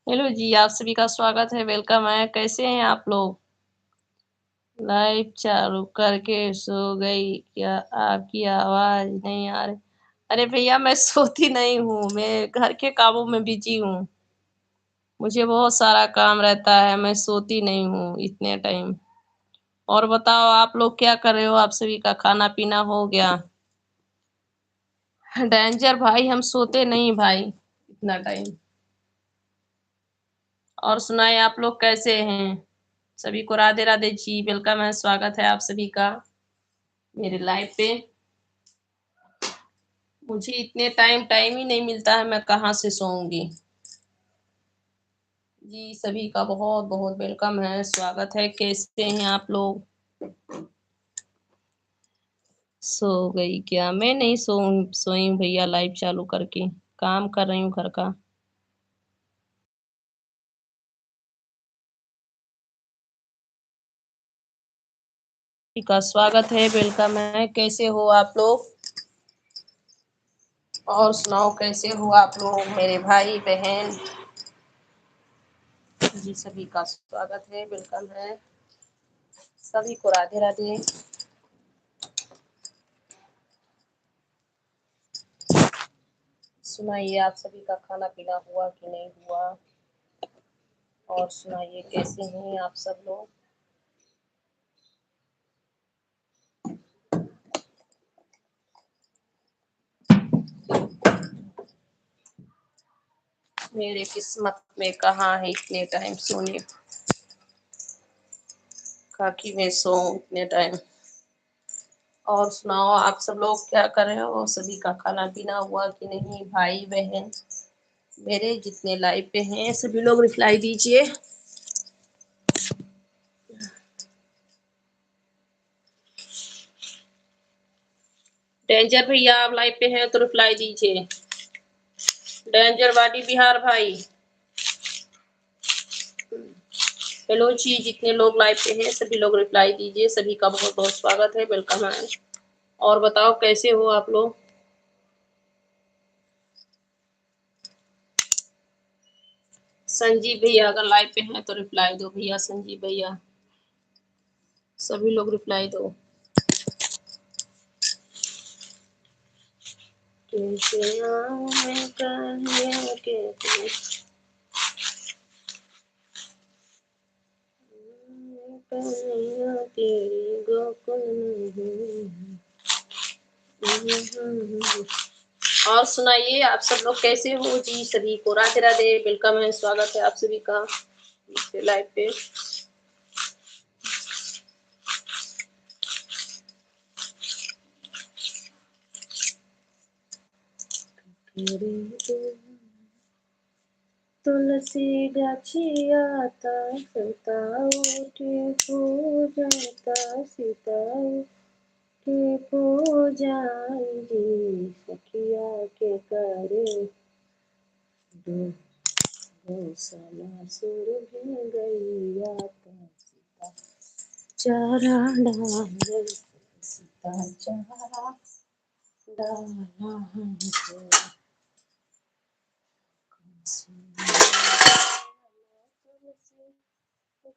Hello जी, आप सभी का स्वागत है, वेलकम है। कैसे हैं आप लोग? लाइव चालू करके सो गई क्या? आपकी आवाज़ नहीं आ रही। अरे भैया मैं सोती नहीं हूँ, मैं घर के कामों में बिज़ी हूँ। मुझे बहुत सारा काम रहता है, मैं सोती नहीं हूँ इतने टाइम। और बताओ आप लोग क्या कर रहे हो? आप सभी का खाना-पीना हो गया? डेंजर भाई हम सोते नहीं भाई, इतना टाइम। और सुनाएँ आप लोग कैसे हैं? सभी को राधे-राधे जी, वेलकम है, स्वागत है आप सभी का मेरे लाइव पे। मुझे इतने टाइम ही नहीं मिलता है, मैं कहाँ से सोऊँगी। जी, सभी का बहुत-बहुत वेलकम है, स्वागत है, कैसे हैं आप लोग? सो गई क्या? मैं नहीं सोई हूँ भैया लाइव चालू करके, काम कर रही हूँ घर का। सभी का स्वागत है, वेलकम है, कैसे हो आप लोग? और सुनाओ कैसे हो आप लोग मेरे भाई-बहन? जी, सभी का स्वागत है, वेलकम है। सभी को राधे-राधे। सुनाइए आप सभी का खाना-पीना हुआ कि नहीं हुआ? और सुनाइए कैसे हैं आप सब लोग? मेरे किस्मत में कहाँ है इतने टाइम सोने का कि मैं सोऊँ इतने टाइम। और सुनाओ आप सब लोग क्या कर रहे हो? सभी का खाना-पीना हुआ कि नहीं? भाई-बहन मेरे जितने लाइव पे हैं सभी लोग रिप्लाई दीजिए। डेंजर भैया आप लाइव पे हैं तो रिप्लाई दीजिए। डेंजर वाडी बिहार भाई। हेलो जी, जितने लोग लाइव पे हैं सभी लोग रिप्लाई दीजिए। सभी का बहुत-बहुत स्वागत है, वेलकम है। और बताओ कैसे हो आप लोग? संजीव भैया अगर लाइव पे हैं तो रिप्लाई दो भैया संजीव भैया। सभी लोग रिप्लाई दो। कैसे आऊँ मैं कहने के तुम कन्हैया तेरी गोकुल में। और सुनाइए आप सब लोग कैसे हो जी? सभी को राधे-राधे, वेलकम है, स्वागत है आप सभी का लाइव पे। तुलसी गाछिया सता उठे पूजता सीता के पूजाई जी सखिया के करे दो गौशाला सुर भी गैया सीता चारा डाल सीता चारा डाला हमको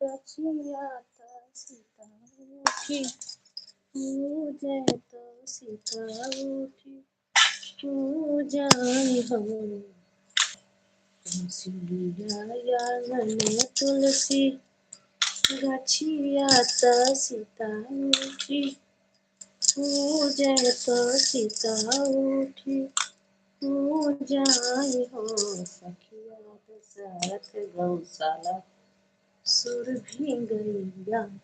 गछिया सीता उठी पूजे तो सीता उठी पूजाई हम तुलसिया मन तुलसी गछिया सीता उठी पूजे तो सीता उठी पूजाई हो सखिया दशरथ गौशाला सुर भी गैया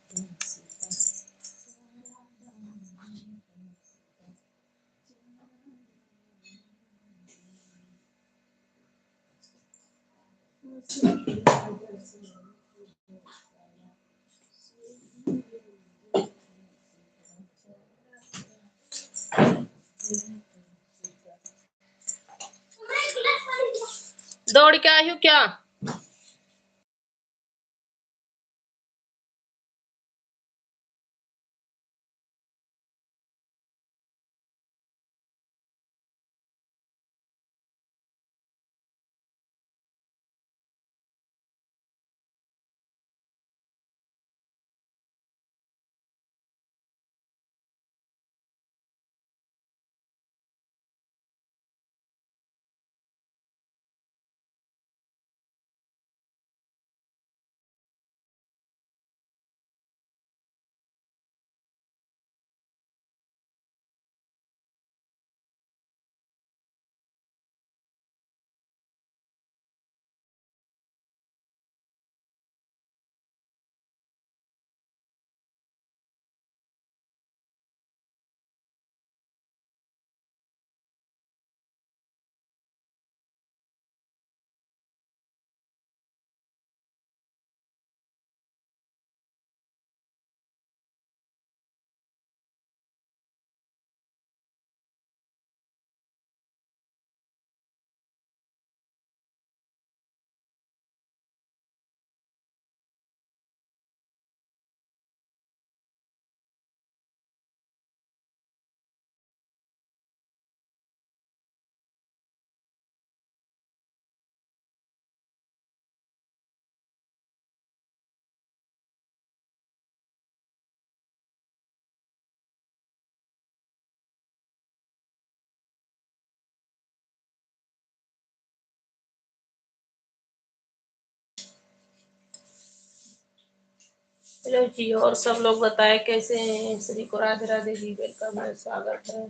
दौड़ के आई हूँ क्या? चलो जी, और सब लोग बताएं कैसे हैं? सभी को राधे राधे जी, वेलकम है, स्वागत है।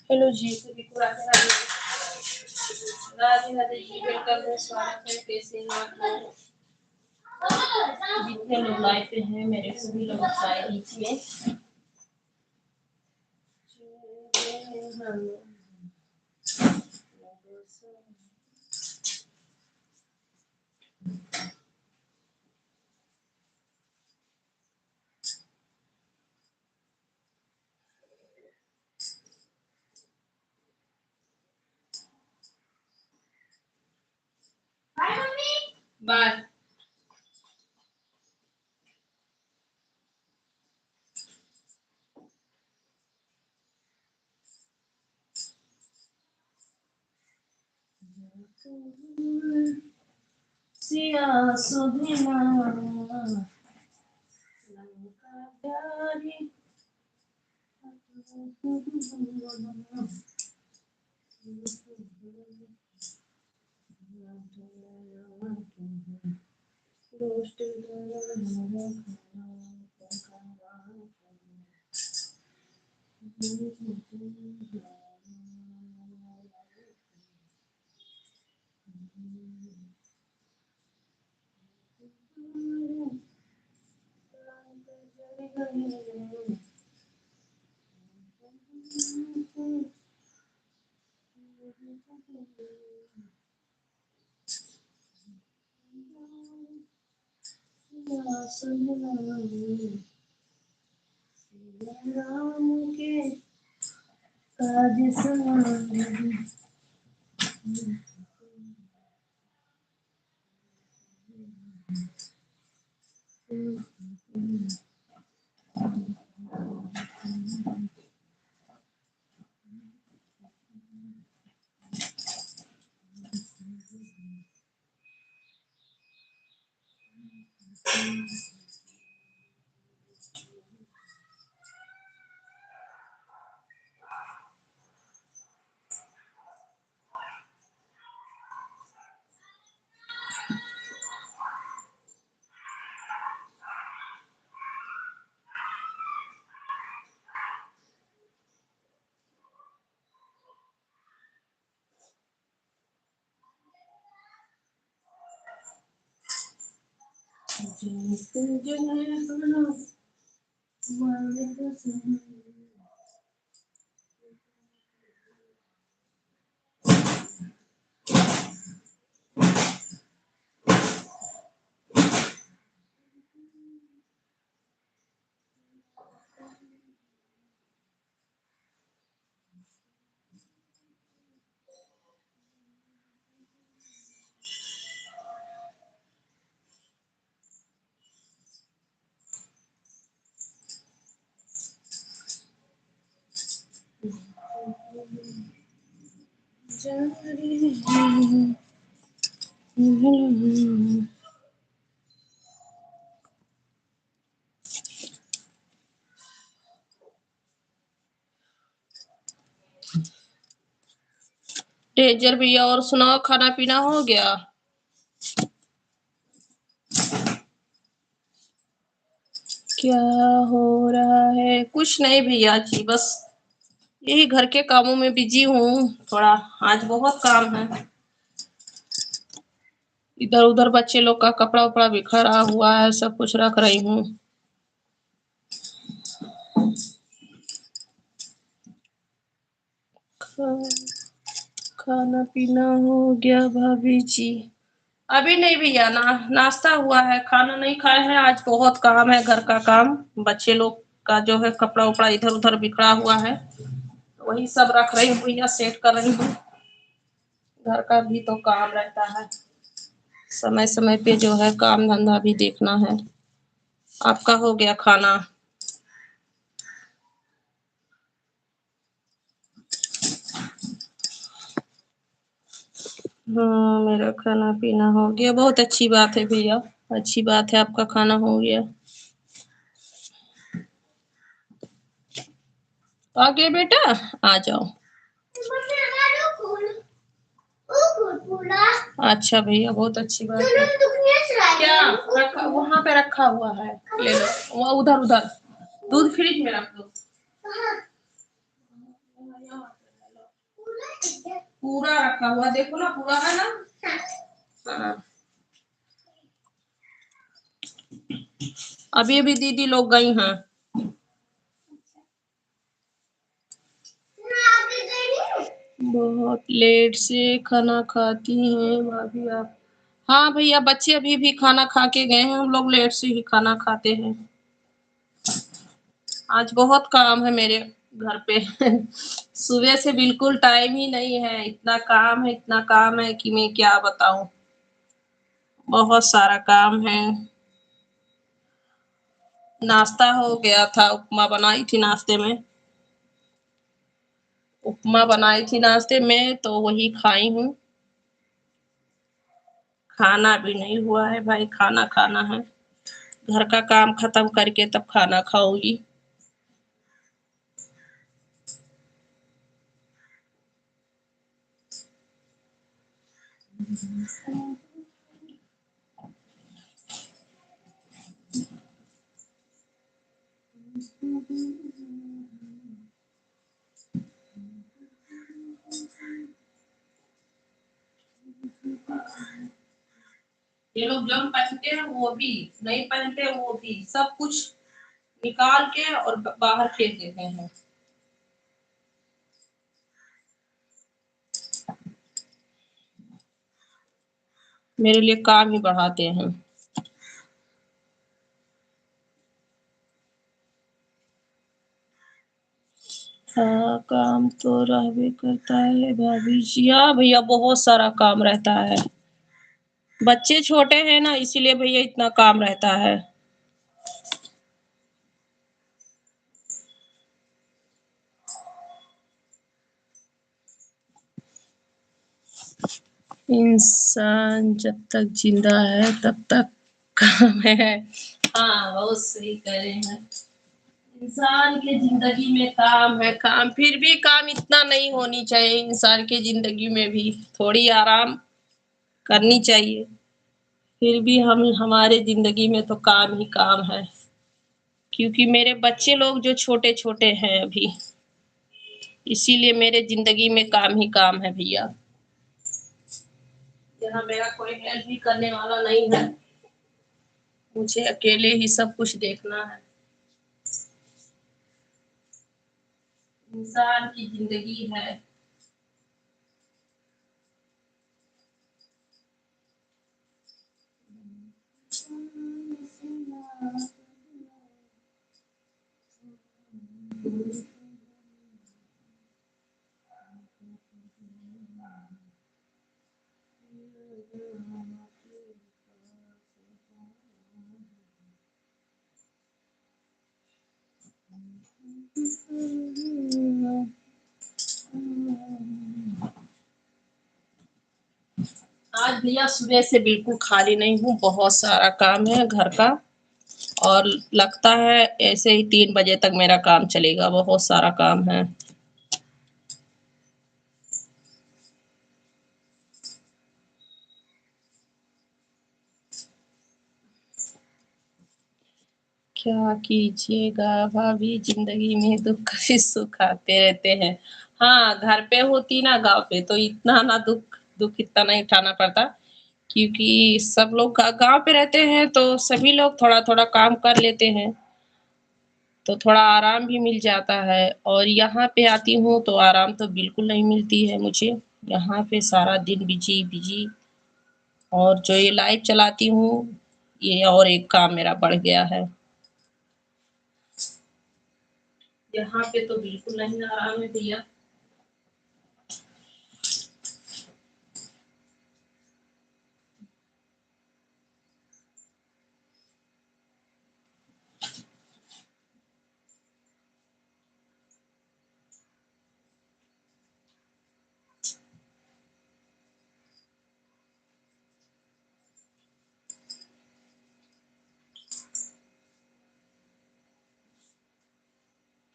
हेलो जी, सभी को राधे राधे। राधे राधे जी, वेलकम है, स्वागत है। कैसे हैं आप लोग? जितने लोग लाइव पे हैं, मेरे सभी लोग साए नीचे बाय। सिया सुधिना लंका प्यारी राम के काज सवारे डेंजर भैया, और सुनाओ, खाना पीना हो गया? क्या हो रहा है? कुछ नहीं भैया जी, बस यही घर के कामों में बिजी हूँ थोड़ा। आज बहुत काम है। इधर उधर बच्चे लोग का कपड़ा उपड़ा बिखरा हुआ है, सब कुछ रख रही हूँ। खाना पीना हो गया भाभी जी? अभी नहीं भैया, नाश्ता हुआ है, खाना नहीं खाए हैं। आज बहुत काम है, घर का काम, बच्चे लोग का जो है कपड़ा उपड़ा इधर उधर बिखरा हुआ है, वही सब रख रही हूँ भैया, सेट कर रही हूँ। घर का भी तो काम रहता है, समय समय पे जो है काम धंधा भी देखना है। आपका हो गया खाना? हाँ, मेरा खाना पीना हो गया, बहुत अच्छी बात है भैया, अच्छी बात है, आपका खाना हो गया। आ गए बेटा, आ जाओ। अच्छा भैया, बहुत अच्छी बात है। क्या रखा वहां पे? रखा हुआ है, ले लो। वो उधर उधर दूध फ्रिज में रख दो। पूरा रखा हुआ, देखो ना, पूरा है ना। हाँ। अभी अभी दीदी लोग गई हैं। बहुत लेट से खाना खाती हैं भाभी आप? हाँ भैया, बच्चे अभी भी खाना खा के गए हैं, हम लोग लेट से ही खाना खाते हैं। आज बहुत काम है मेरे घर पे। सुबह से बिल्कुल टाइम ही नहीं है, इतना काम है, इतना काम है कि मैं क्या बताऊं। बहुत सारा काम है। नाश्ता हो गया था, उपमा बनाई थी नाश्ते में। उपमा बनाई थी नाश्ते में तो वही खाई हूँ। खाना भी नहीं हुआ है भाई, खाना खाना है। घर का काम खत्म करके तब खाना खाऊंगी। ये लोग जो पहनते हैं वो भी, नहीं पहनते वो भी, सब कुछ निकाल के और बाहर फेंक देते हैं। मेरे लिए काम ही बढ़ाते हैं। हाँ, काम तो रहबे करता है भाभी जी। हाँ भैया, बहुत सारा काम रहता है। बच्चे छोटे हैं ना, इसीलिए भैया इतना काम रहता है। इंसान जब तक जिंदा है तब तक काम है। हाँ, बहुत सही कह रहे हैं। इंसान के जिंदगी में काम है, काम, फिर भी काम इतना नहीं होनी चाहिए। इंसान के जिंदगी में भी थोड़ी आराम करनी चाहिए। फिर भी हम, हमारे जिंदगी में तो काम ही काम है। क्योंकि मेरे बच्चे लोग जो छोटे छोटे हैं अभी, इसीलिए मेरे जिंदगी में काम ही काम है भैया। यहाँ मेरा कोई हेल्प भी करने वाला नहीं है, मुझे अकेले ही सब कुछ देखना है। इंसान की जिंदगी है। आज भैया सुबह से बिल्कुल खाली नहीं हूँ, बहुत सारा काम है घर का। और लगता है ऐसे ही 3 बजे तक मेरा काम चलेगा, बहुत सारा काम है। क्या कीजिएगा भाभी, जिंदगी में दुख भी सुख आते रहते हैं। हाँ, घर पे होती ना, गांव पे तो इतना ना दुख दुख इतना नहीं उठाना पड़ता। क्योंकि सब लोग गांव पे रहते हैं तो सभी लोग थोड़ा थोड़ा काम कर लेते हैं, तो थोड़ा आराम भी मिल जाता है। और यहाँ पे आती हूँ तो आराम तो बिल्कुल नहीं मिलती है मुझे। यहाँ पे सारा दिन बिजी बिजी। और जो ये लाइव चलाती हूँ, ये और एक काम मेरा बढ़ गया है। यहाँ पे तो बिल्कुल नहीं आराम है भैया।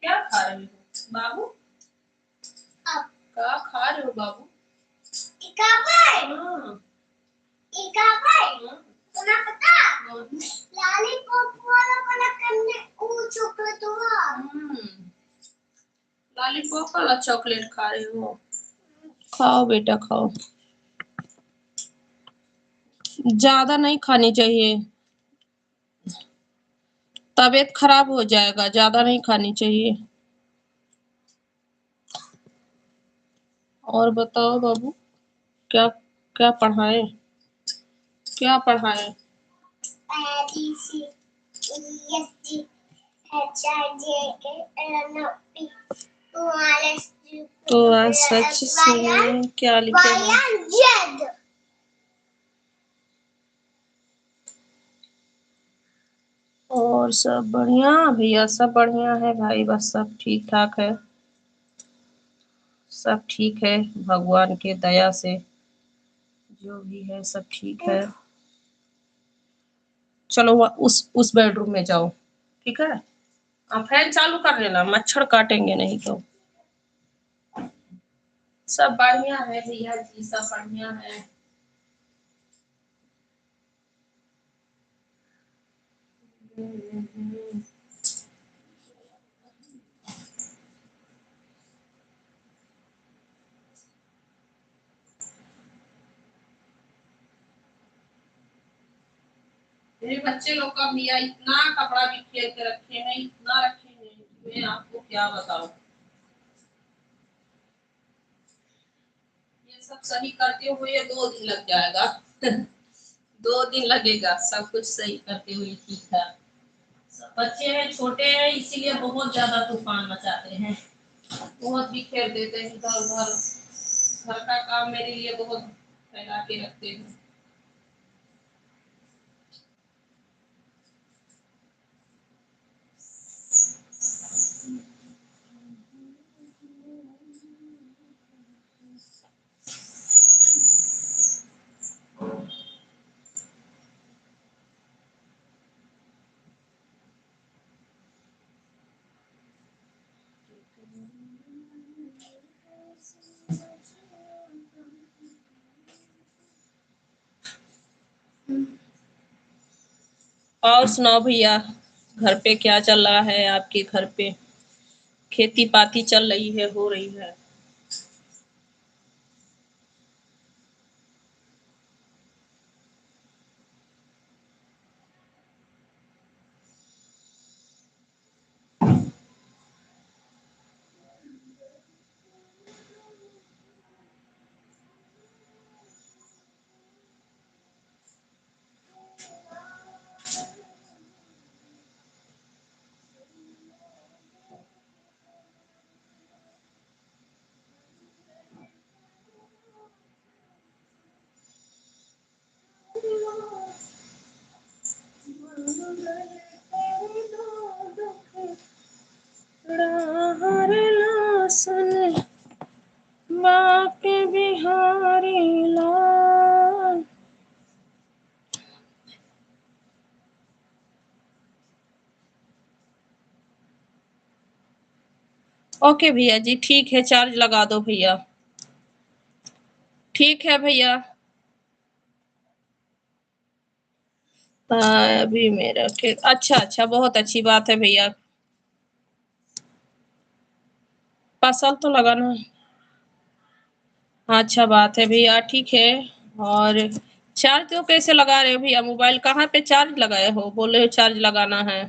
क्या खा रहे हो बाबू? क्या खा रहे हो बाबू? हाँ। तुम्हें पता? लॉलीपॉप वाला वाला करने वो चॉकलेट हुआ। लॉलीपॉप वाला चॉकलेट खा रहे हो? खाओ बेटा खाओ, ज्यादा नहीं खानी चाहिए, तबीयत खराब हो जाएगा, ज्यादा नहीं खानी चाहिए। और बताओ बाबू, क्या क्या पढ़ाए, क्या पढ़ाए? तो आज सच सुनिए क्या लिखे हैं। और सब बढ़िया भैया, सब बढ़िया है भाई, बस सब ठीक ठाक है, सब ठीक है भगवान के दया से, जो भी है सब ठीक है। चलो उस बेडरूम में जाओ, ठीक है। आप फैन चालू कर लेना, मच्छर काटेंगे नहीं तो। सब बढ़िया है भैया जी, सब बढ़िया है। मेरे बच्चे लोग का भैया इतना कपड़ा भी खेल के रखे हैं, इतना रखे हैं, मैं आपको क्या बताऊं। ये सब सही करते हुए 2 दिन लग जाएगा। 2 दिन लगेगा सब कुछ सही करते हुए, ठीक है। सब बच्चे हैं, छोटे हैं, इसीलिए बहुत ज्यादा तूफान मचाते हैं, बहुत बिखेर देते हैं इधर उधर। घर का काम मेरे लिए बहुत फैला के रखते हैं। और सुनाओ भैया, घर पे क्या चल रहा है आपके घर पे? खेती पाती चल रही है, हो रही है? बाके बिहारी लाल। ओके भैया जी, ठीक है, चार्ज लगा दो भैया। ठीक है भैया। अभी मेरा अच्छा अच्छा, बहुत अच्छी बात है भैया। फसल तो लगाना है। अच्छा बात है भैया, ठीक है। और चार्ज तो कैसे लगा रहे हो भैया? मोबाइल कहाँ पे चार्ज लगाए हो? बोले हो चार्ज लगाना है।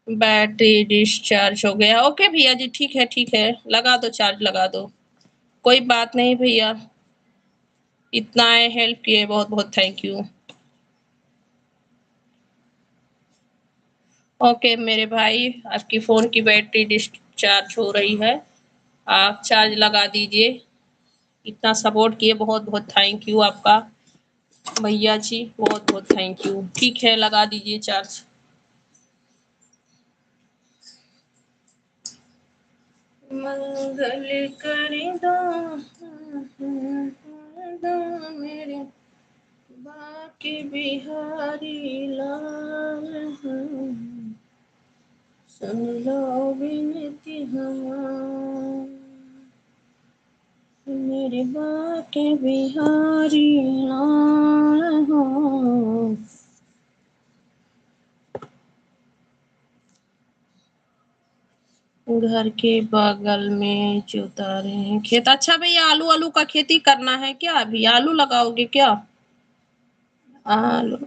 बैटरी डिस्चार्ज हो गया। ओके भैया जी, ठीक है ठीक है, लगा दो, चार्ज लगा दो। कोई बात नहीं भैया, इतना हेल्प किए, बहुत बहुत थैंक यू। ओके मेरे भाई, आपकी फ़ोन की बैटरी डिस्चार्ज हो रही है, आप चार्ज लगा दीजिए। इतना सपोर्ट किए, बहुत बहुत थैंक यू आपका भैया जी, बहुत बहुत थैंक यू। ठीक है, लगा दीजिए चार्ज। मंगल कर दो मेरे बाके बिहारी लाल, सुन लो विनती हमारी, मेरे बाके बिहारी लाल हो। घर के बगल में जोता रहे हैं खेत। अच्छा भैया, आलू का खेती करना है क्या? अभी आलू लगाओगे क्या? आलू।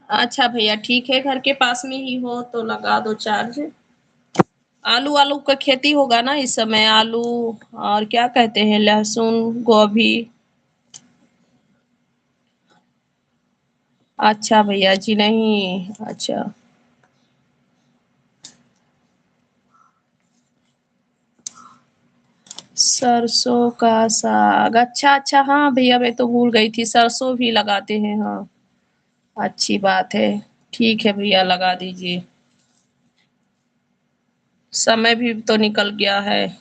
अच्छा भैया ठीक है, घर के पास में ही हो तो लगा दो चार्ज। आलू का खेती होगा ना इस समय? आलू और क्या कहते हैं, लहसुन, गोभी। अच्छा भैया जी, नहीं अच्छा। सरसों का साग, अच्छा अच्छा, हाँ भैया मैं तो भूल गई थी, सरसों भी लगाते हैं हाँ। अच्छी बात है। ठीक है भैया, लगा दीजिए। समय भी तो निकल गया है।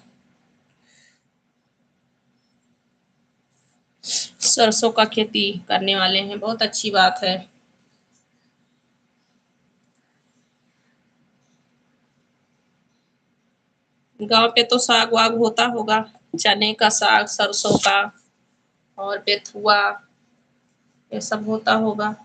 सरसों का खेती करने वाले हैं, बहुत अच्छी बात है। गांव पे तो साग वाग होता होगा, चने का साग, सरसों का और बेथुआ, ये सब होता होगा।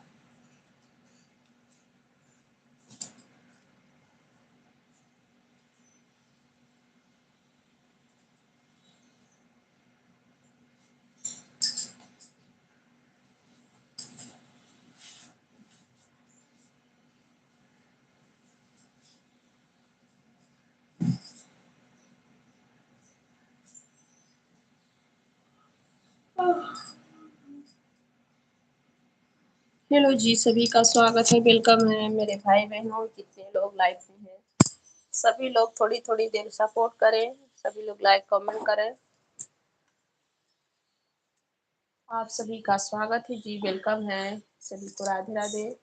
हेलो जी, सभी का स्वागत है, वेलकम है मेरे भाई बहनों, जितने लोग लाइव में हैं। सभी लोग थोड़ी थोड़ी देर सपोर्ट करें, सभी लोग लाइक कमेंट करें। आप सभी का स्वागत है जी, वेलकम है। सभी को राधे राधे।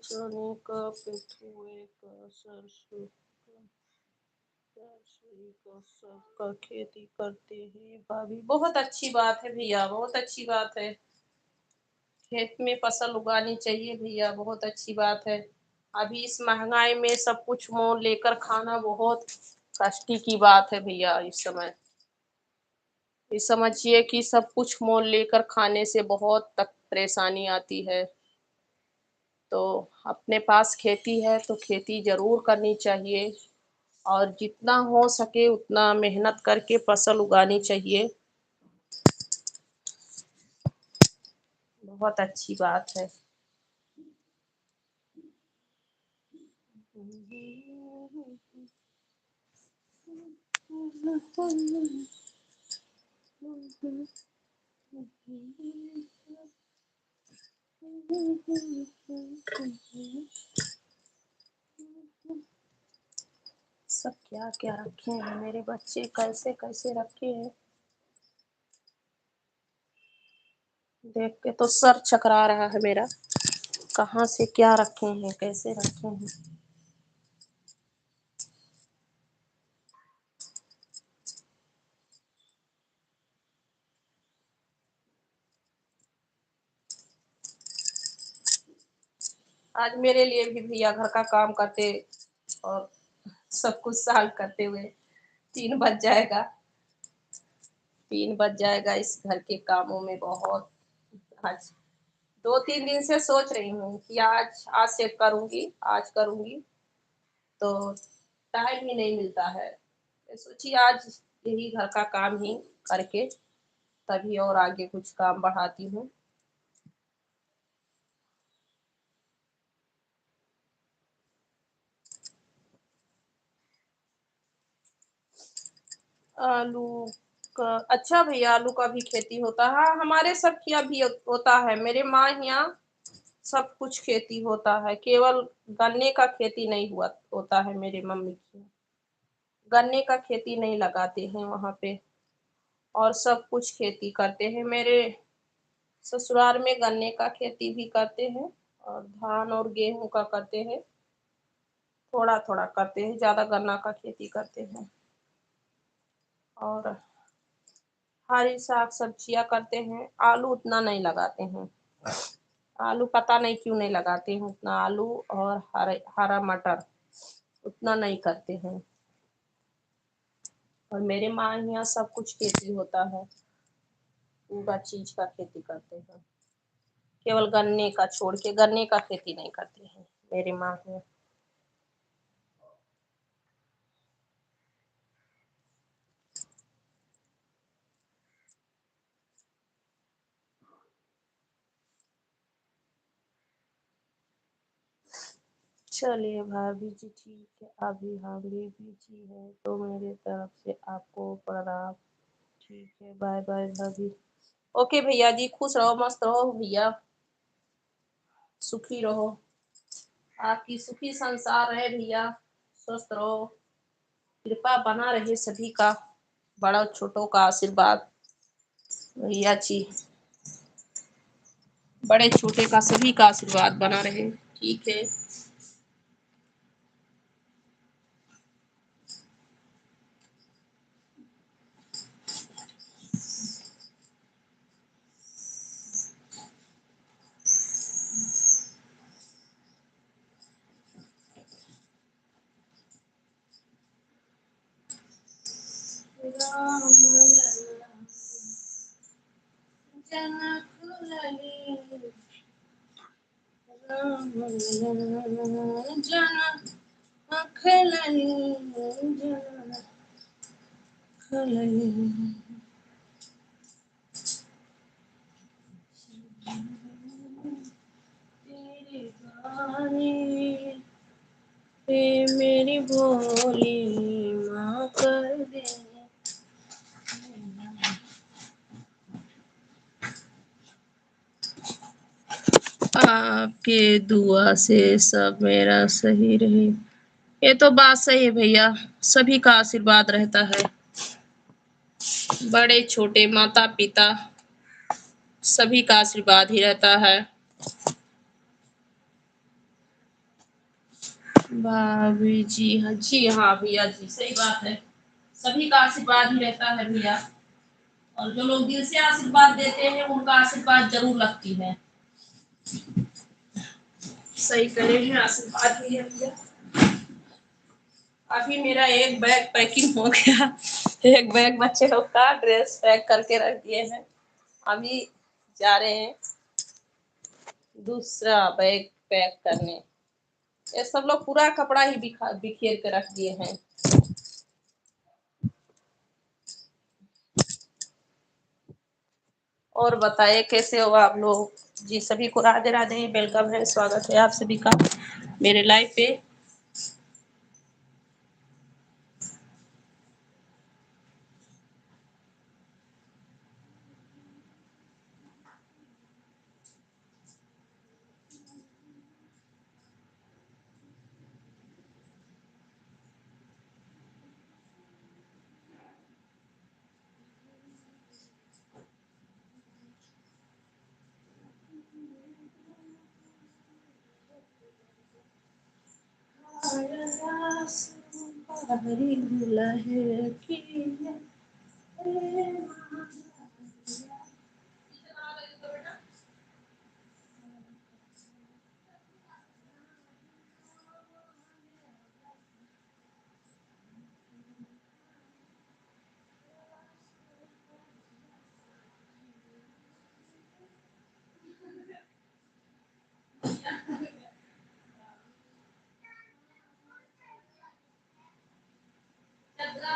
चने का, पिठुए का, सरसों का, सबका खेती करते हैं भाभी। बहुत अच्छी बात है भैया, बहुत अच्छी बात है। खेत में फसल उगानी चाहिए भैया, बहुत अच्छी बात है। अभी इस महंगाई में सब कुछ मोल लेकर खाना बहुत कष्ट की बात है भैया। इस समय ये समझिए कि सब कुछ मोल लेकर खाने से बहुत तक परेशानी आती है। तो अपने पास खेती है तो खेती जरूर करनी चाहिए, और जितना हो सके उतना मेहनत करके फसल उगानी चाहिए। बहुत अच्छी बात है। सब क्या क्या रखे हैं मेरे बच्चे, कैसे कैसे रखे हैं, देख के तो सर चकरा रहा है मेरा। कहाँ से क्या रखे हैं, कैसे रखे हैं। आज मेरे लिए भी भैया घर का काम करते और सब कुछ साल करते हुए 3 बज जाएगा। 3 बज जाएगा इस घर के कामों में बहुत। आज 2-3 दिन से सोच रही हूँ कि आज आज से करूँगी, आज करूँगी, तो टाइम ही नहीं मिलता है। मैं सोची आज यही घर का काम ही करके तभी और आगे कुछ काम बढ़ाती हूँ। आलू का अच्छा भैया, आलू का भी खेती होता है। हाँ, हमारे सब यहाँ भी होता है। मेरे माँ यहाँ सब कुछ खेती होता है, केवल गन्ने का खेती नहीं हुआ होता है मेरे मम्मी की। गन्ने का खेती नहीं लगाते हैं वहाँ पे, और सब कुछ खेती करते हैं। मेरे ससुराल में गन्ने का खेती भी करते हैं, और धान और गेहूं का करते हैं। थोड़ा थोड़ा करते हैं, ज्यादा गन्ना का खेती करते हैं। और हरी साग सब्जियां करते हैं। आलू उतना नहीं लगाते हैं। आलू पता नहीं क्यों नहीं लगाते हैं उतना। आलू और हरा मटर उतना नहीं करते हैं। और मेरे माँ यहाँ सब कुछ खेती होता है, पूरा चीज का खेती करते हैं। केवल गन्ने का छोड़ के, गन्ने का खेती नहीं करते हैं मेरे माँ यहाँ। चलिए भाभी जी, ठीक है। अभी हमारी बिजी है तो मेरे तरफ से आपको प्रणाम। ठीक है, बाय बाय भाभी। ओके भैया जी, खुश रहो, मस्त रहो भैया, सुखी रहो। आपकी सुखी संसार रहे भैया, स्वस्थ रहो। कृपा बना रहे सभी का, बड़ा छोटों का आशीर्वाद भैया जी, बड़े छोटे का सभी का आशीर्वाद बना रहे। ठीक है। राम जनक लली, राम जनक लली, जनक लली। तेरे गाने पे मेरी भोली माँ कर दे। आपके दुआ से सब मेरा सही रहे। ये तो बात सही है भैया, सभी का आशीर्वाद रहता है। बड़े छोटे माता पिता सभी का आशीर्वाद ही रहता है। भाभी जी हाँ भैया जी, सही बात है। सभी का आशीर्वाद ही रहता है भैया। और जो लोग दिल से आशीर्वाद देते हैं उनका आशीर्वाद जरूर लगती है। सही करे हैं, आशीर्वाद ही है भैया। अभी मेरा एक बैग पैकिंग हो गया। एक बैग बच्चे लोग का ड्रेस पैक करके रख दिए हैं। अभी जा रहे हैं दूसरा बैग पैक करने। ये सब लोग पूरा कपड़ा ही बिखेर के रख दिए हैं। और बताइए कैसे हो आप लोग जी? सभी को राधे राधे, वेलकम है, स्वागत है आप सभी का मेरे लाइव पे।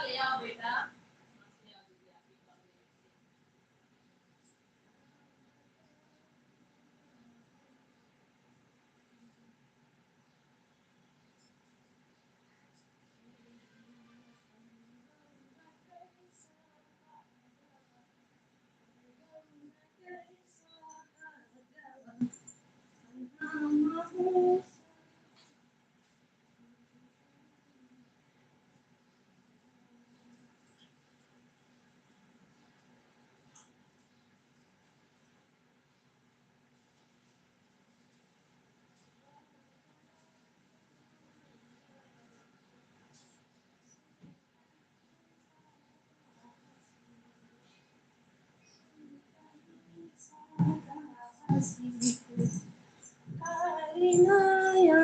ले आओ बेटा। नाही आया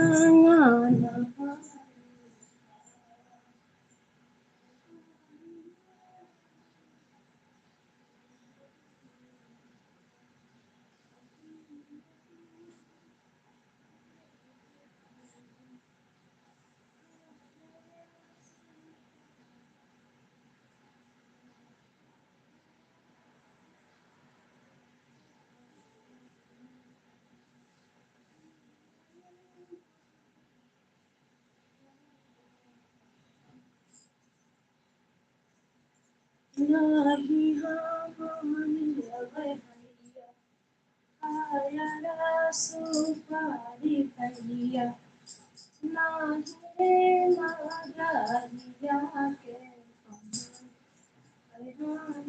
सुपारी भैया नाही मारिया के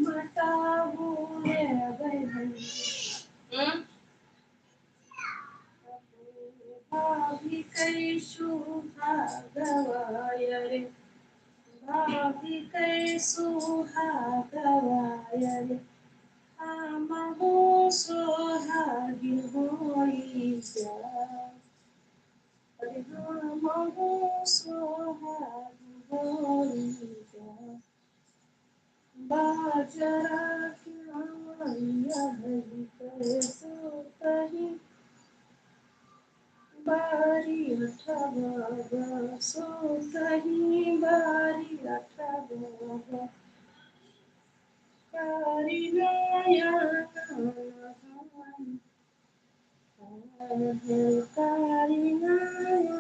मटा बुरे भैया भाभी कैसु भागवाय रे भाभी कैसु भागवाय रे आमहो सोहागी होई जा रे आमहो सोहागी होई जा बाजरा क्या हरी कैसो कही बारी अठवा सो कहीं बारी अठवा कारी नया कारी नया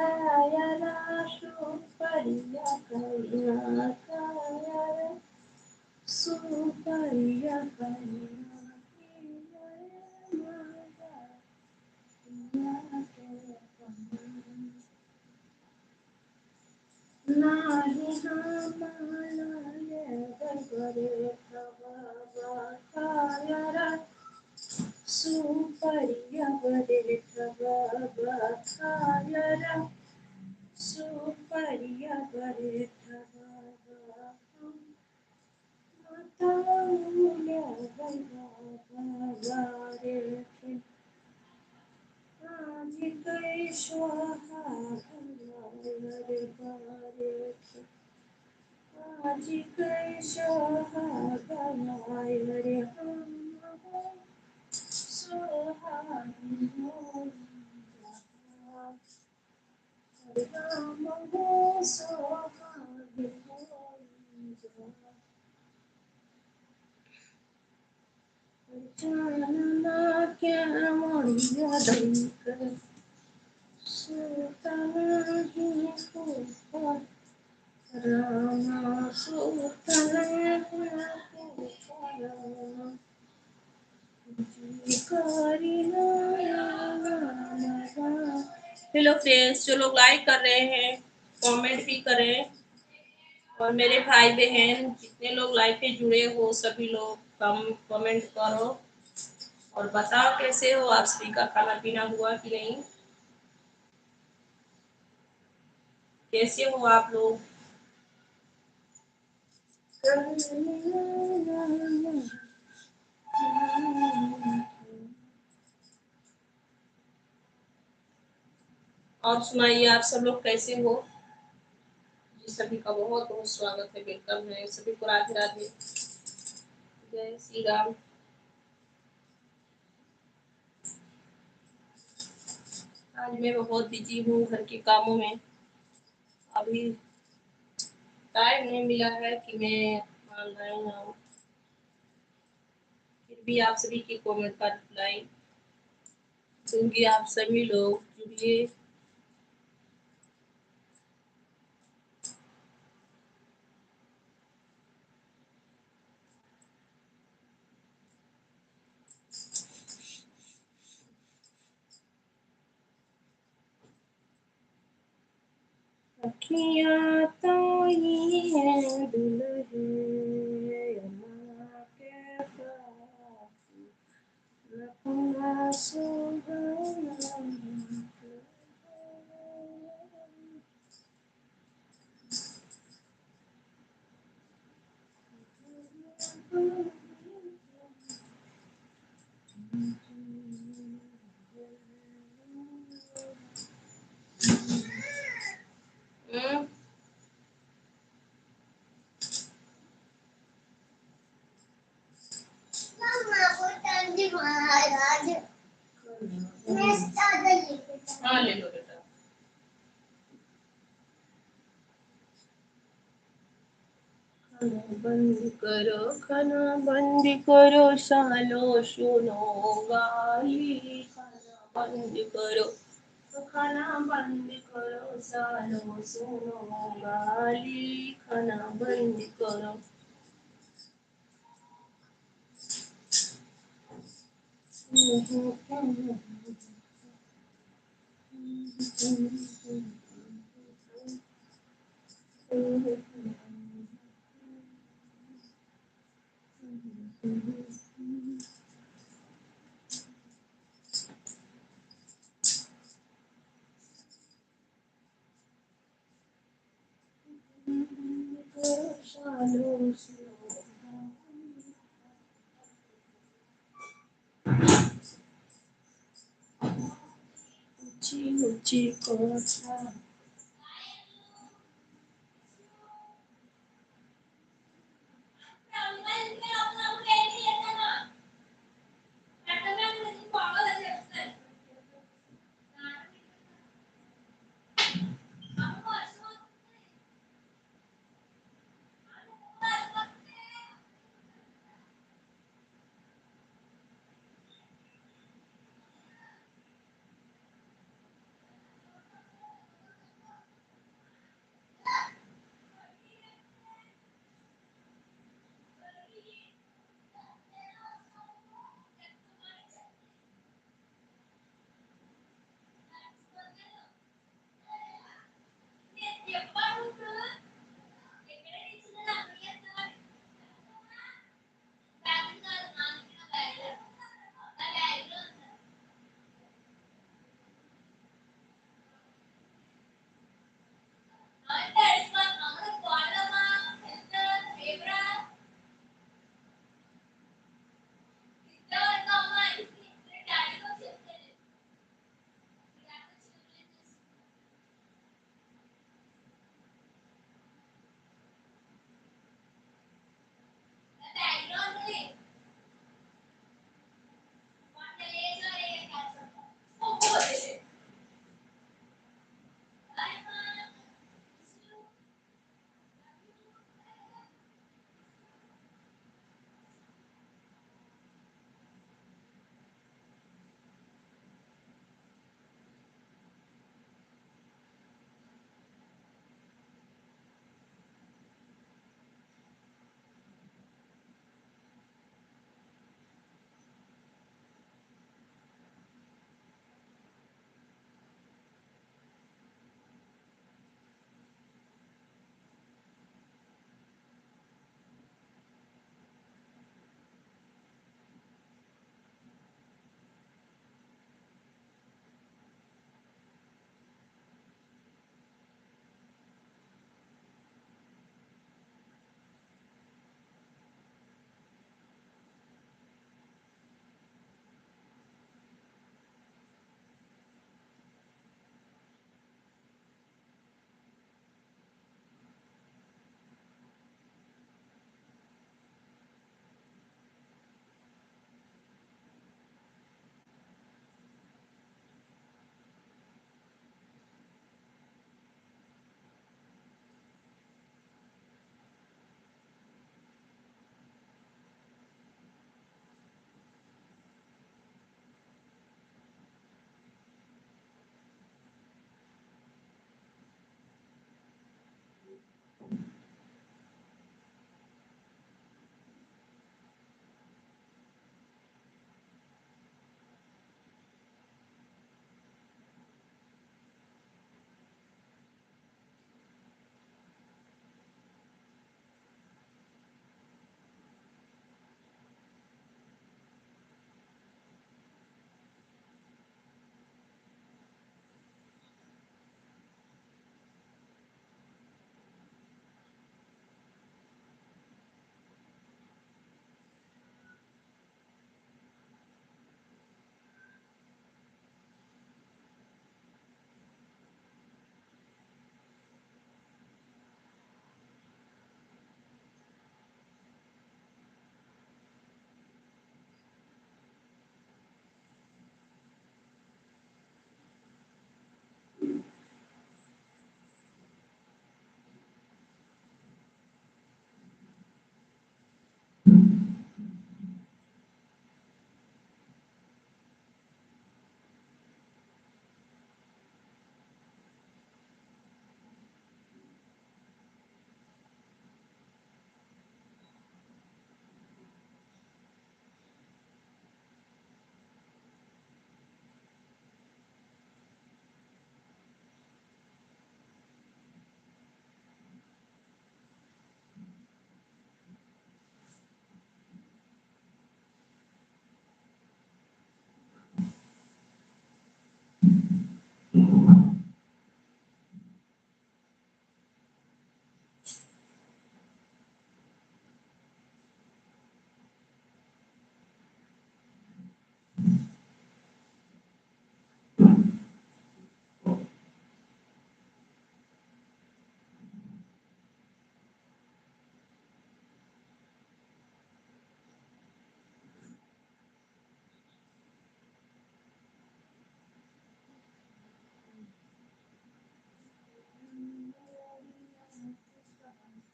कायरा सुपरिया करिया कायरा सुपरिया करिया नाही हमारे बगरे बाबा कायरा सुपरिया बरे बाबा कायरा सुपरिया बरे बाबा माताऊल्या बाबा रे आजी कैश्वा रे बारे आजी कैश्वा रे हम सोहागी हो राम हो सोहागी हो जानना क्या मोरिया देकर सुतना ही को रामा सुतना को हेलो फ्रेंड्स, जो लोग लाइक कर रहे हैं कमेंट भी करें, और मेरे भाई बहन जितने लोग लाइव पे जुड़े हो सभी लोग कमेंट करो और बताओ कैसे हो आप सभी का खाना पीना हुआ कि नहीं, कैसे हो आप लोग। और सुनाइए आप सब लोग कैसे हो। जी सभी का बहुत बहुत स्वागत है, वेलकम है सभी को, राधे राधे, जय श्री राम। आज मैं बहुत बिजी हूँ घर के कामों में, अभी टाइम नहीं मिला है कि मैं ऑनलाइन आऊँ, फिर भी आप सभी के कमेंट का रिप्लाई दूंगी। आप सभी लोग जुड़िए। अखियाँ तो ही है दुल्हन अम्मा के पास, अपना सुहाना हम्म। हाँ ले लो बेटा। खाना बंद करो, खाना बंद करो, सालो सुनो गाली। खाना बंद करो, खाना बंद करो, सालो सुनो गाली। खाना बंद करो। सालो सुनो ऊंची ऊंची कोठा।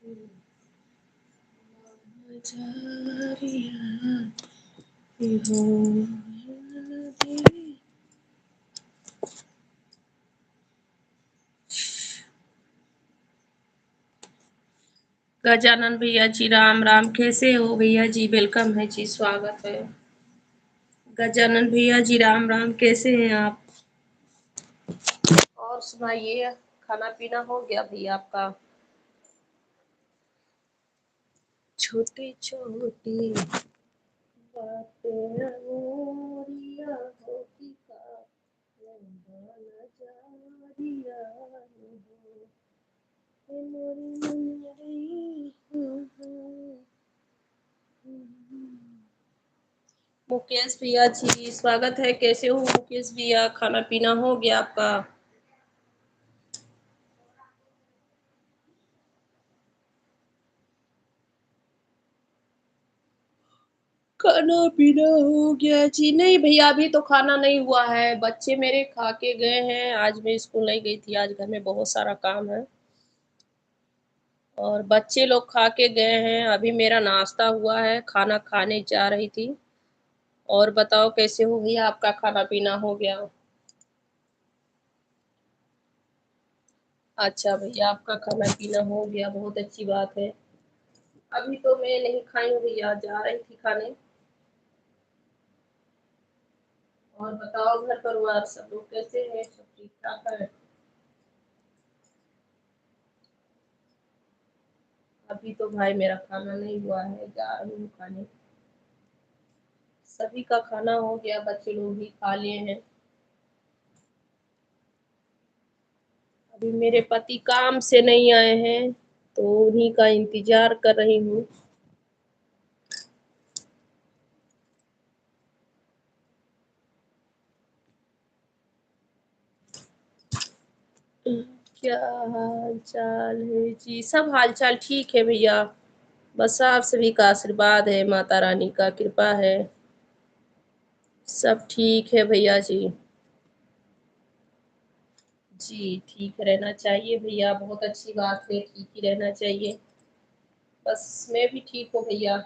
गजानन भैया जी राम राम, कैसे हो भैया जी? वेलकम है जी, स्वागत है। गजानन भैया जी राम राम, कैसे हैं आप? और सुनाइए, खाना पीना हो गया भैया आपका? छोटी छोटी बातें अनोरिया होती का लंबा नजारिया हो, ए मोरी मुन्नरी, मुकेश भैया जी स्वागत है, कैसे हो मुकेश भैया? खाना पीना हो गया आपका? खाना पीना हो गया जी? नहीं भैया, अभी तो खाना नहीं हुआ है। बच्चे मेरे खा के गए हैं। आज मैं स्कूल नहीं गई थी, आज घर में बहुत सारा काम है और बच्चे लोग खा के गए हैं। अभी मेरा नाश्ता हुआ है, खाना खाने जा रही थी। और बताओ कैसे हो भैया, आपका खाना पीना हो गया? अच्छा भैया, आपका खाना पीना हो गया, बहुत अच्छी बात है। अभी तो मैं नहीं खाई हूँ भैया, जा रही थी खाने। और बताओ घर परिवार सब लोग कैसे हैं? सब ठीक ठाक है? अभी तो भाई मेरा खाना नहीं हुआ है, जा रही हूँ खाने। सभी का खाना हो गया, बच्चे लोग भी खा लिए हैं। अभी मेरे पति काम से नहीं आए हैं, तो उन्हीं का इंतजार कर रही हूँ। क्या हाल चाल है जी? सब हाल चाल ठीक है भैया। बस आप सभी का आशीर्वाद है, माता रानी का कृपा है। सब ठीक है भैया जी। जी ठीक रहना चाहिए भैया, बहुत अच्छी बात है, ठीक ही रहना चाहिए। बस मैं भी ठीक हूँ भैया।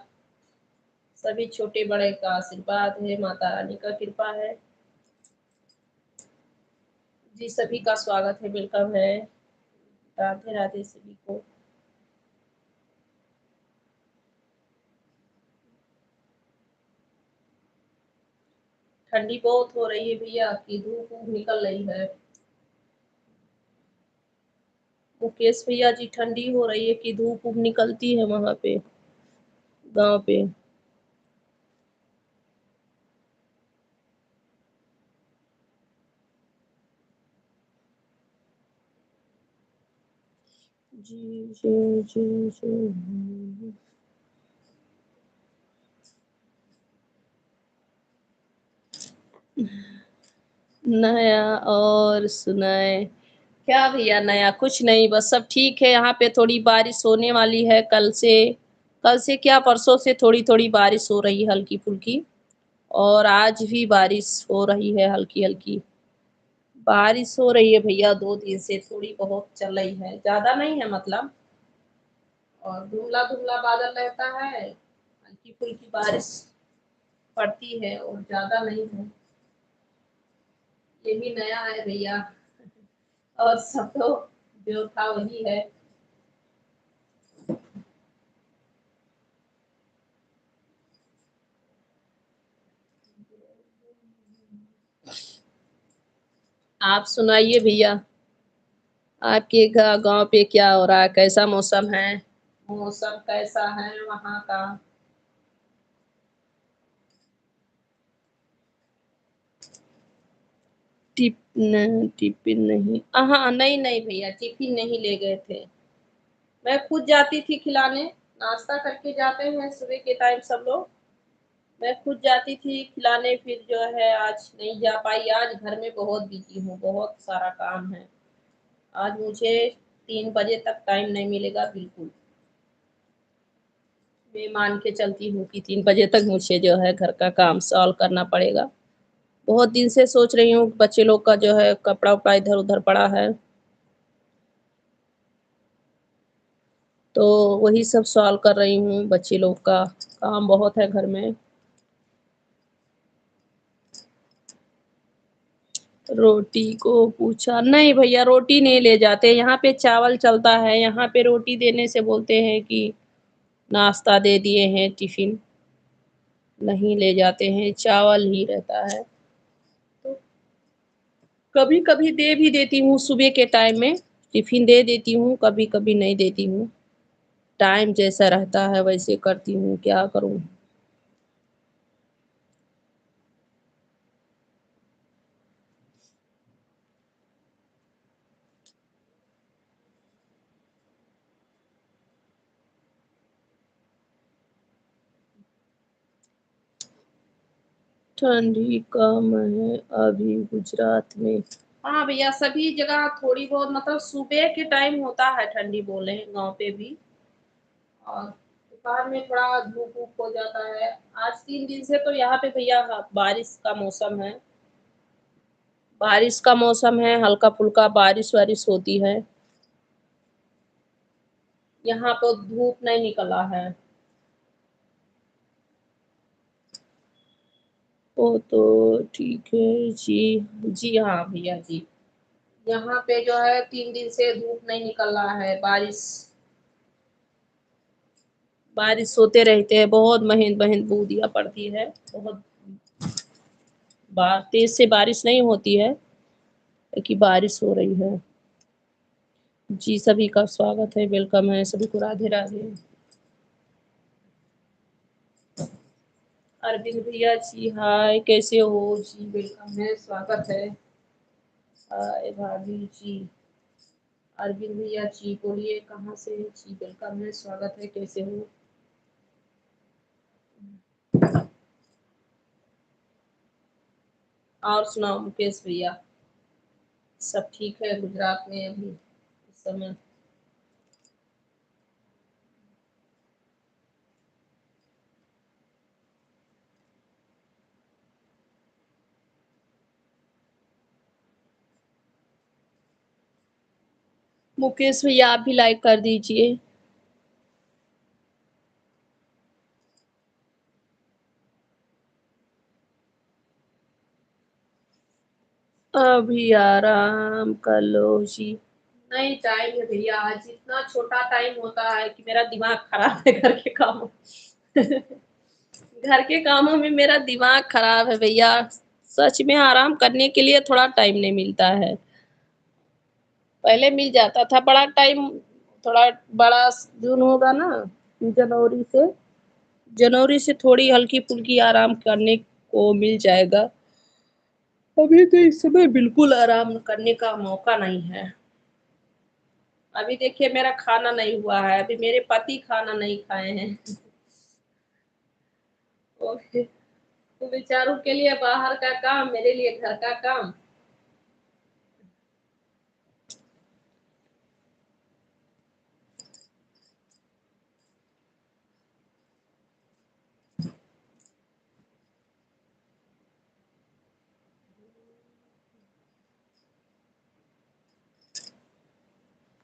सभी छोटे बड़े का आशीर्वाद है, माता रानी का कृपा है। जी सभी का स्वागत है, वेलकम है। राधे राधे सभी को। ठंडी बहुत हो रही है भैया, की धूप वूप निकल रही है। मुकेश भैया जी, ठंडी हो रही है कि धूप वूप निकलती है वहां पे, गांव पे? जी जी जी जी। नया और सुनाए? क्या भैया नया, कुछ नहीं, बस सब ठीक है। यहाँ पे थोड़ी बारिश होने वाली है कल से। कल से क्या, परसों से थोड़ी थोड़ी बारिश हो रही है, हल्की फुल्की। और आज भी बारिश हो रही है, हल्की हल्की बारिश हो रही है भैया। 2 दिन से थोड़ी बहुत चल रही है, ज्यादा नहीं है मतलब। और धुंधला धुंधला बादल रहता है, हल्की फुल्की बारिश पड़ती है और ज्यादा नहीं है। ये भी नया है भैया। और सब तो जो था वही है। आप सुनाइए भैया, आपके गांव पे क्या हो रहा है? कैसा मौसम है? मौसम कैसा है वहाँ का? टिफिन नहीं, हाँ नहीं नहीं भैया, टिफिन नहीं ले गए थे। मैं खुद जाती थी खिलाने। नाश्ता करके जाते हैं सुबह के टाइम सब लोग। मैं खुद जाती थी खिलाने, फिर जो है आज नहीं जा पाई। आज घर में बहुत बिजी हूँ, बहुत सारा काम है। आज मुझे 3 बजे तक टाइम नहीं मिलेगा बिल्कुल। मैं मान के चलती हूँ कि 3 बजे तक मुझे जो है घर का काम सॉल्व करना पड़ेगा। बहुत दिन से सोच रही हूँ, बच्चे लोग का जो है कपड़ा उपड़ा इधर उधर पड़ा है। तो वही सब सॉल्व कर रही हूँ, बच्चे लोग का काम बहुत है घर में। रोटी को पूछा नहीं भैया रोटी नहीं ले जाते, यहाँ पे चावल चलता है, यहाँ पे रोटी देने से बोलते हैं कि नाश्ता दे दिए हैं, टिफ़िन नहीं ले जाते हैं, चावल ही रहता है। तो कभी-कभी दे भी देती हूँ सुबह के टाइम में, टिफ़िन दे देती हूँ, कभी-कभी नहीं देती हूँ। टाइम जैसा रहता है वैसे करती हूँ, क्या करूँ? ठंडी कम है अभी गुजरात में। हाँ भैया, सभी जगह थोड़ी बहुत मतलब सुबह के टाइम होता है ठंडी बोले गाँव पे भी और दोपहर में थोड़ा धूप-वूप हो जाता है। आज 3 दिन से तो यहाँ पे भैया बारिश का मौसम है। बारिश का मौसम है, हल्का-फुल्का बारिश-वारिश होती है। यहाँ तो धूप नहीं निकला है। वो तो ठीक है जी। जी हाँ, भैया जी। यहाँ पे जो है 3 दिन से धूप नहीं निकल रहा है, बारिश होते रहते हैं, बहुत महीन-महीन बूँदियाँ पड़ती है, बहुत तेज़ से बारिश नहीं होती है, लेकिन बारिश हो रही है। जी, सभी का स्वागत है, वेलकम है, सभी को राधे-राधे। अरविंद भैया जी, हाय, कैसे हो? जी, वेलकम है, स्वागत है। हाय भाभी जी, अरविंद भैया जी, बोलिए कहाँ से हैं? जी, वेलकम है, स्वागत है, कैसे हो? और सुनाओ मुकेश भैया, सब ठीक है गुजरात में अभी इस समय? मुकेश भैया आप भी लाइक कर दीजिए। अभी आराम कर लो जी। नहीं टाइम है भैया, आज इतना छोटा टाइम होता है कि मेरा दिमाग खराब है घर के कामों घर के कामों में मेरा दिमाग खराब है भैया। सच में आराम करने के लिए थोड़ा टाइम नहीं मिलता है। पहले मिल जाता था बड़ा टाइम, थोड़ा बड़ा जून होगा ना, जनवरी से जनवरी से थोड़ी हल्की-फुल्की आराम करने को मिल जाएगा। अभी तो इस समय बिल्कुल आराम करने का मौका नहीं है। अभी देखिए मेरा खाना नहीं हुआ है, अभी मेरे पति खाना नहीं खाए हैं। ओके, तो बेचारों के लिए बाहर का काम, मेरे लिए घर का काम।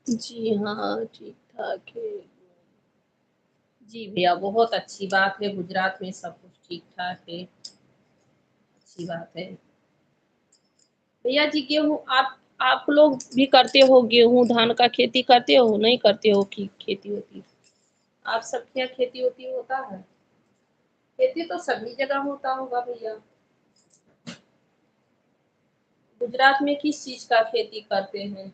जी हाँ, ठीक-ठाक है। जी भैया, बहुत अच्छी बात है, गुजरात में सब कुछ ठीक-ठाक है, अच्छी बात है। भैया जी गेहूँ आप लोग भी करते हो गेहूँ, धान का खेती करते हो, नहीं करते हो कि खेती होती? आप सबके यहाँ खेती होती होता है? खेती तो सभी जगह होता होगा भैया। गुजरात में किस चीज़ का खेती करते हैं?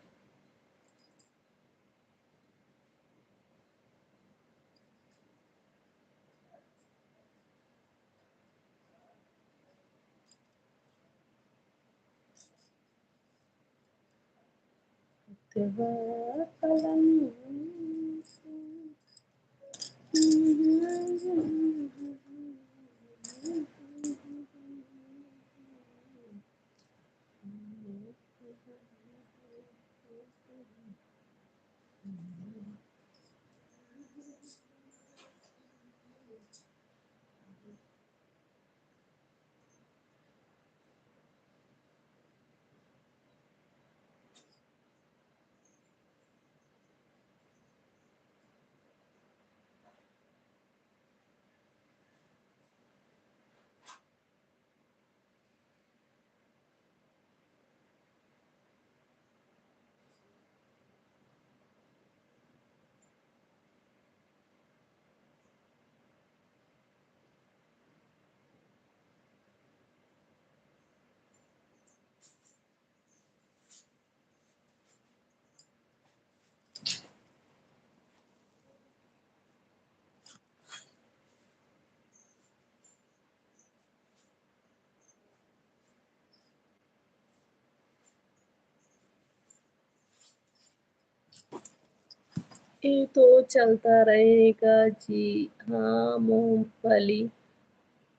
ये तो चलता रहेगा जी। हाँ, मूँगफली,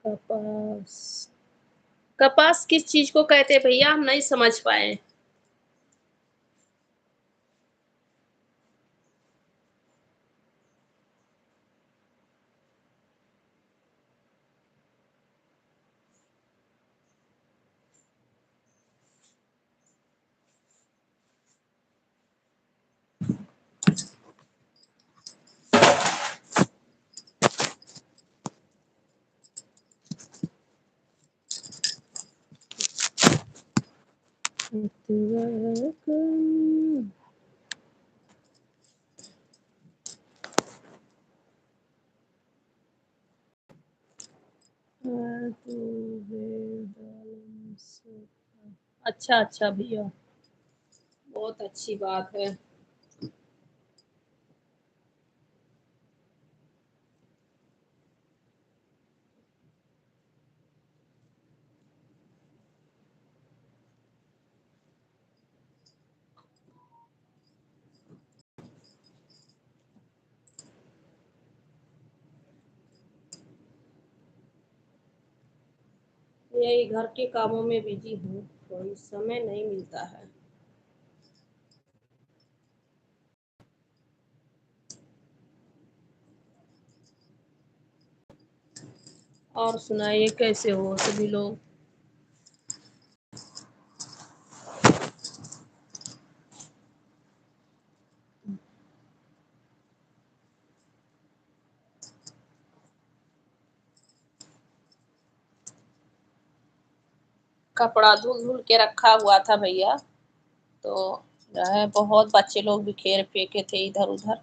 कपास। कपास किस चीज़ को कहते हैं भैया? हम नहीं समझ पाए। अच्छा, अच्छा भैया, बहुत अच्छी बात है। यही घर के कामों में बिज़ी हूँ, कोई समय नहीं मिलता है। और सुनाइए कैसे हो सभी लोग? कपड़ा धुल-धुल के रखा हुआ था भैया, तो जो है बहुत बच्चे लोग बिखेर फेंके थे इधर-उधर,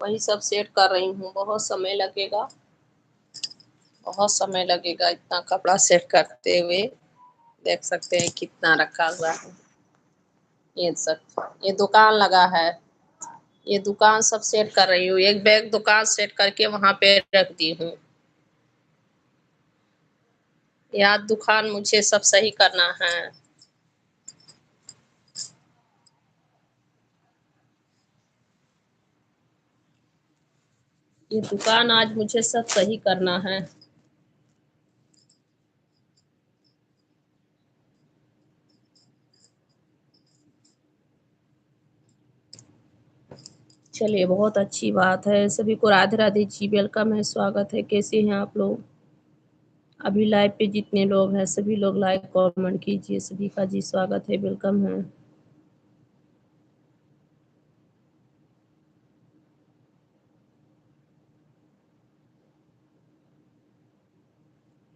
वही सब सेट कर रही हूँ, बहुत समय लगेगा इतना कपड़ा सेट करते हुए, देख सकते हैं कितना रखा हुआ है। ये सब ये दुकान लगा है, ये दुकान सब सेट कर रही हूँ, एक बैग दुकान सेट करके वहाँ पे रख दी हूँ। या दुकान मुझे सब सही करना है। ये दुकान आज मुझे सब सही करना है। चलिए बहुत अच्छी बात है। सभी को राधे-राधे जी, वेलकम है, स्वागत है। कैसे हैं आप लोग? अभी लाइव पे जितने लोग हैं सभी लोग लाइक कमेंट कीजिए। सभी का जी स्वागत है, वेलकम है।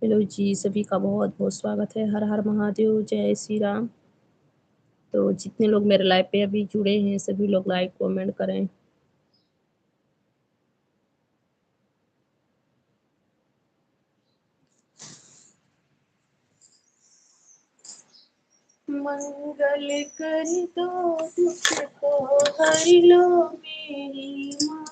हेलो जी, सभी का बहुत-बहुत स्वागत है। हर हर महादेव, जय श्री राम। तो जितने लोग मेरे लाइव पे अभी जुड़े हैं सभी लोग लाइक कमेंट करें। मंगल कर दो दुख को हर लो मेरी माँ।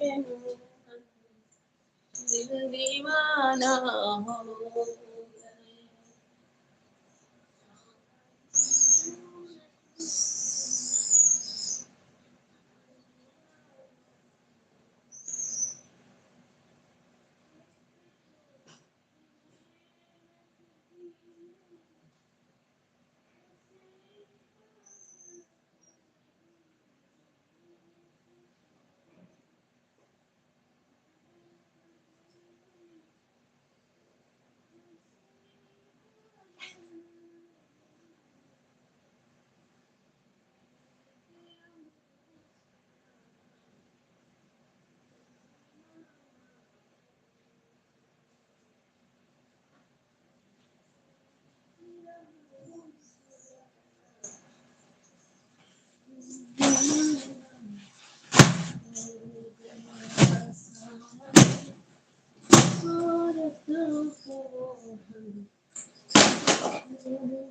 दिल दीवाना हो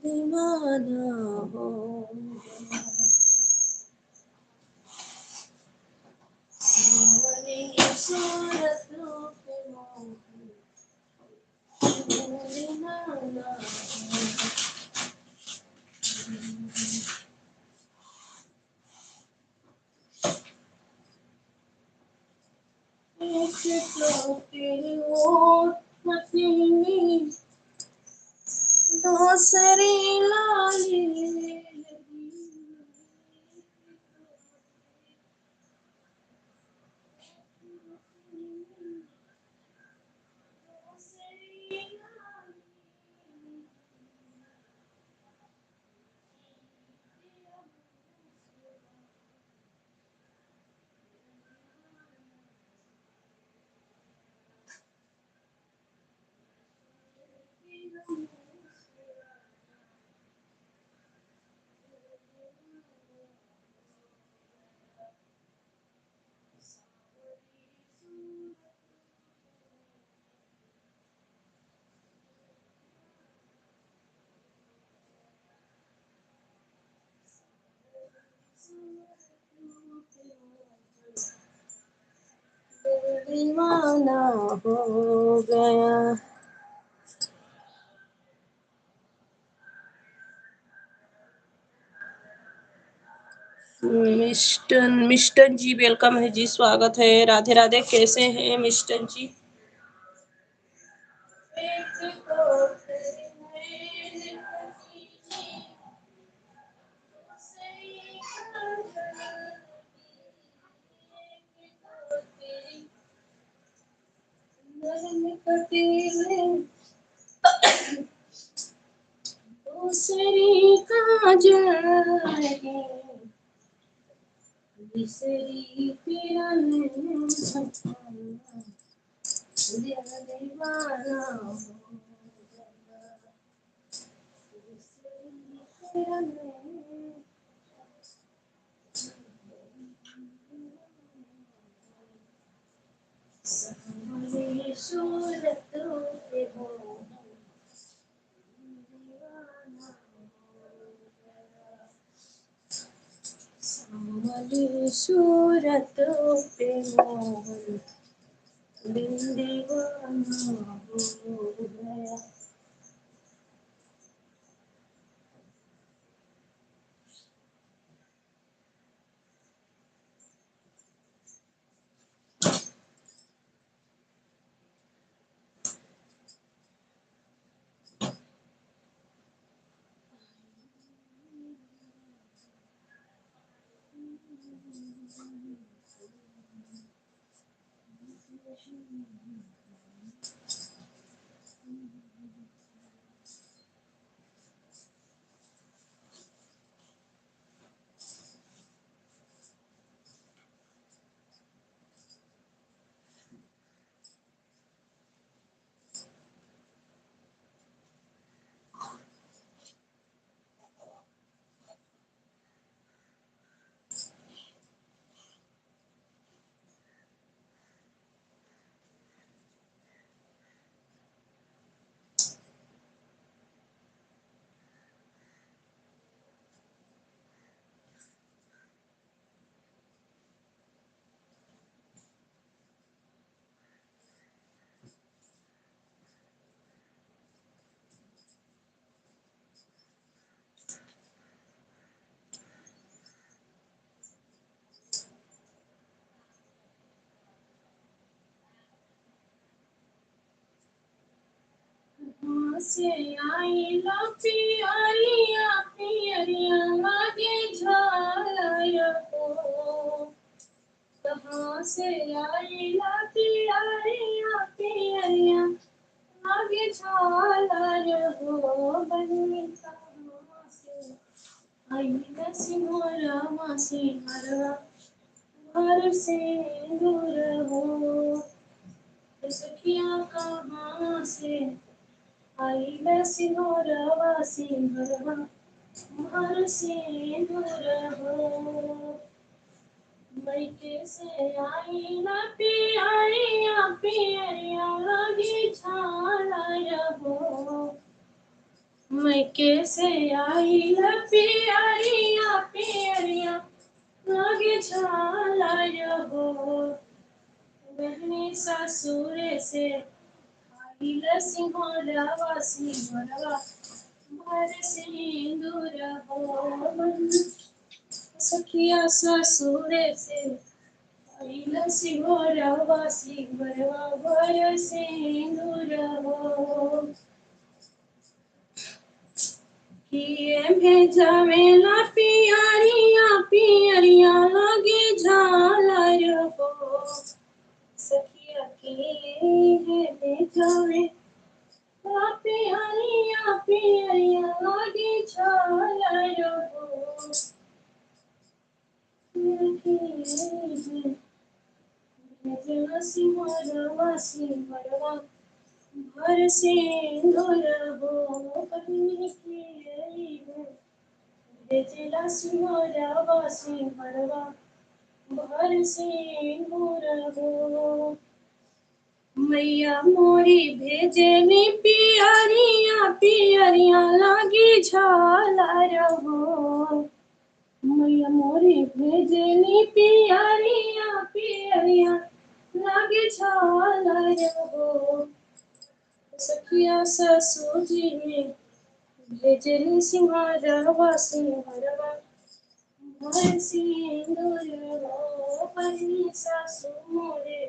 दीवाना हो सावरी सूरतों पे मोहन दीवाना एक तो तेरी ओट हसीनी दूसरी लाली दीवाना हो गया मिस्टन जी वेलकम है जी, स्वागत है। राधे राधे, कैसे हैं मिस्टन जी? दूसरी काजल बिसरी तेरा नैन दिल दीवाना हो बिसरी तेरा नैन सावरी सूरतों पे मोहन दीवाना सावरी सूरतों पे मोहन दिल दीवाना हो गया। से आईला पियरिया पियरिया लागे झालर हो। कहाँ से आईला पियरिया पियरिया लागे झालर हो। बनी कहाँ से आईला सिंहरवा सिंहरवा घर से दूर हो। सखिया कहाँ से आईला सिंहरवा सिंहरवा घर से दूर हो। मैके से आईला पियरिया पियरिया लागे झालर हो। मैके से आईला पियरिया पियरिया लागे झालर हो। बहनी सासुर से आईला सिंहरवा सिंहरवा घर से दूर हो। सखिया ससुर से आईला सिंहरवा सिंहरवा घर से दूर हो। किए भेजवेला पियरिया पियरिया लागे झालर हो। सखिया किए भेजवे पियरिया पियरिया लागे झालर हो। भेजला सिंहरवा सिंहरवा घर से दूर हो। कहीं के भेजला सिंहरवा सिंहरवा घर से दूर हो। मैया मोरी भेजनी पियरिया पियरिया लागे झालर हो। मैया मोरी भेजनी पियरिया पियरिया लागे झालर हो। सखिया ससुर जी भेजनी सिंहरवा सिंहरवा घर से दूर हो। बनी सासु मोरे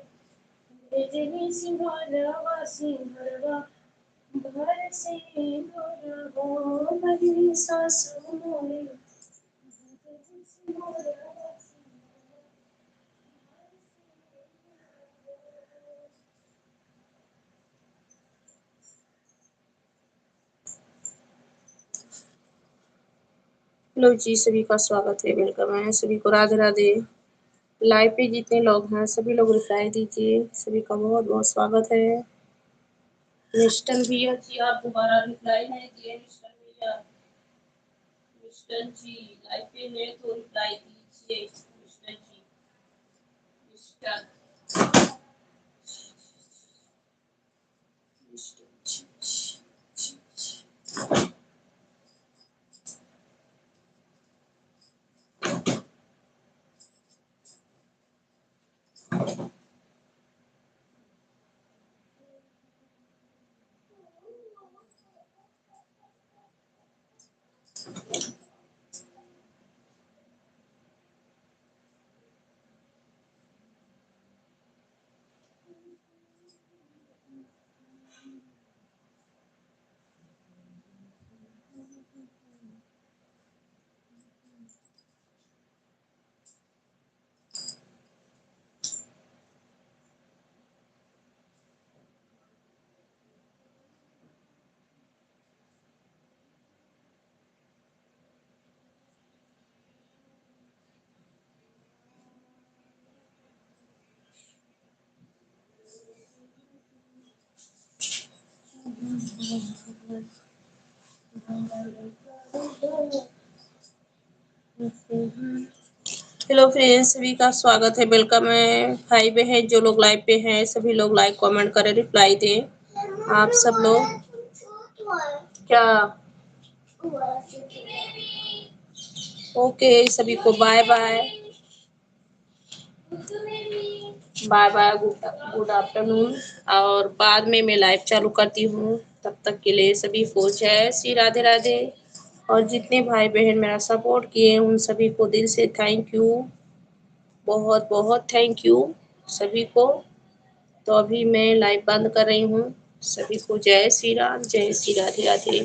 भेजनी सिंहरवा सिंहरवा घर से दूर हो। बनी सासु मोरे भेजनी सिंहरवा हेलो जी, सभी का स्वागत है, वेलकम है सभी को, राधे राधे। लाइव पे जितने लोग हैं सभी लोग रिप्लाई दीजिए, सभी का बहुत बहुत स्वागत है। मिस्टर भैया जी आप दोबारा रिप्लाई नहीं दिए। मिस्टर भैया, मिस्टर जी लाइव पे है तो रिप्लाई दीजिए। मिस्टर जी, मिस्टर हेलो फ्रेंड्स, सभी का स्वागत है, वेलकम है। भाई बहन जो लोग लाइव पे हैं सभी लोग लाइक कमेंट करें, रिप्लाई दें। आप सब लोग क्या ओके, सभी को bye bye, bye bye, good afternoon. और बाद में मैं लाइव चालू करती हूँ, तब तक के लिए सभी को जय श्री राधे राधे। और जितने भाई बहन मेरा सपोर्ट किए उन सभी को दिल से थैंक यू, बहुत बहुत थैंक यू सभी को। तो अभी मैं लाइव बंद कर रही हूँ। सभी को जय श्री राम, जय श्री राधे राधे।